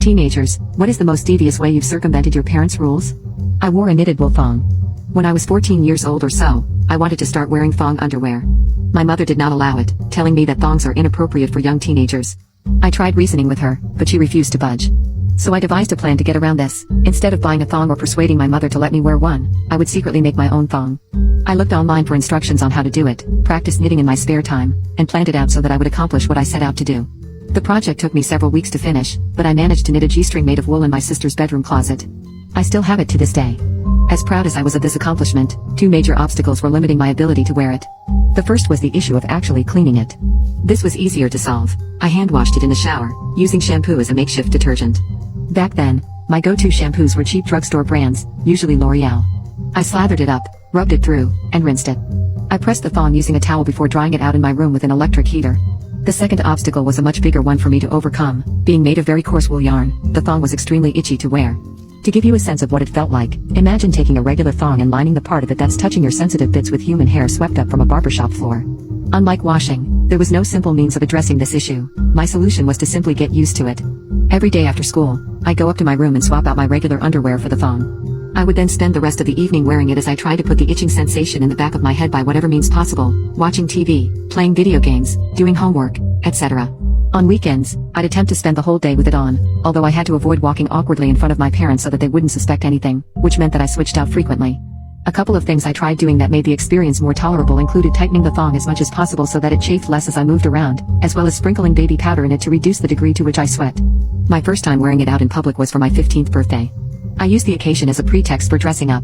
Teenagers, what is the most devious way you've circumvented your parents' rules? I wore a knitted wool thong. When I was 14 years old or so, I wanted to start wearing thong underwear. My mother did not allow it, telling me that thongs are inappropriate for young teenagers. I tried reasoning with her, but she refused to budge. So I devised a plan to get around this. Instead of buying a thong or persuading my mother to let me wear one, I would secretly make my own thong. I looked online for instructions on how to do it, practiced knitting in my spare time, and planned it out so that I would accomplish what I set out to do. The project took me several weeks to finish, but I managed to knit a G-string made of wool in my sister's bedroom closet. I still have it to this day. As proud as I was of this accomplishment, two major obstacles were limiting my ability to wear it. The first was the issue of actually cleaning it. This was easier to solve. I hand-washed it in the shower, using shampoo as a makeshift detergent. Back then, my go-to shampoos were cheap drugstore brands, usually L'Oreal. I slathered it up, rubbed it through, and rinsed it. I pressed the thong using a towel before drying it out in my room with an electric heater. The second obstacle was a much bigger one for me to overcome. Being made of very coarse wool yarn, the thong was extremely itchy to wear. To give you a sense of what it felt like, imagine taking a regular thong and lining the part of it that's touching your sensitive bits with human hair swept up from a barbershop floor. Unlike washing, there was no simple means of addressing this issue. My solution was to simply get used to it. Every day after school, I'd go up to my room and swap out my regular underwear for the thong. I would then spend the rest of the evening wearing it as I tried to put the itching sensation in the back of my head by whatever means possible, watching TV, playing video games, doing homework, etc. On weekends, I'd attempt to spend the whole day with it on, although I had to avoid walking awkwardly in front of my parents so that they wouldn't suspect anything, which meant that I switched out frequently. A couple of things I tried doing that made the experience more tolerable included tightening the thong as much as possible so that it chafed less as I moved around, as well as sprinkling baby powder in it to reduce the degree to which I sweat. My first time wearing it out in public was for my 15th birthday. I used the occasion as a pretext for dressing up.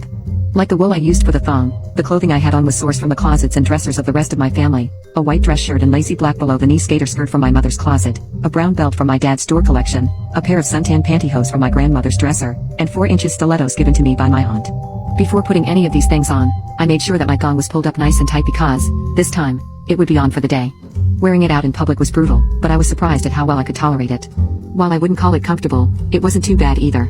Like the wool I used for the thong, the clothing I had on was sourced from the closets and dressers of the rest of my family. A white dress shirt and lacy black below-the-knee skater skirt from my mother's closet, a brown belt from my dad's store collection, a pair of suntan pantyhose from my grandmother's dresser, and 4-inch stilettos given to me by my aunt. Before putting any of these things on, I made sure that my thong was pulled up nice and tight because, this time, it would be on for the day. Wearing it out in public was brutal, but I was surprised at how well I could tolerate it. While I wouldn't call it comfortable, it wasn't too bad either.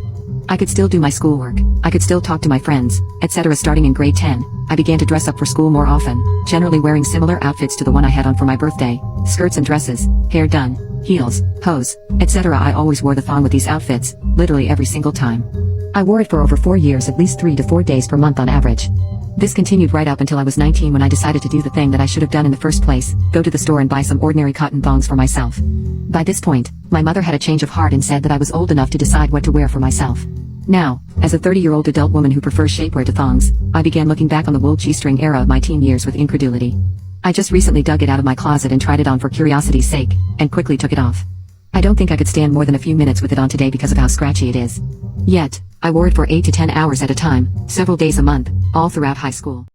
I could still do my schoolwork, I could still talk to my friends, etc. Starting in grade 10, I began to dress up for school more often, generally wearing similar outfits to the one I had on for my birthday, skirts and dresses, hair done, heels, hose, etc. I always wore the thong with these outfits, literally every single time. I wore it for over 4 years, at least 3 to 4 days per month on average. This continued right up until I was 19 when I decided to do the thing that I should have done in the first place, go to the store and buy some ordinary cotton thongs for myself. By this point, my mother had a change of heart and said that I was old enough to decide what to wear for myself. Now, as a 30-year-old adult woman who prefers shapewear to thongs, I began looking back on the wool G-string era of my teen years with incredulity. I just recently dug it out of my closet and tried it on for curiosity's sake, and quickly took it off. I don't think I could stand more than a few minutes with it on today because of how scratchy it is. Yet, I wore it for 8 to 10 hours at a time, several days a month, all throughout high school.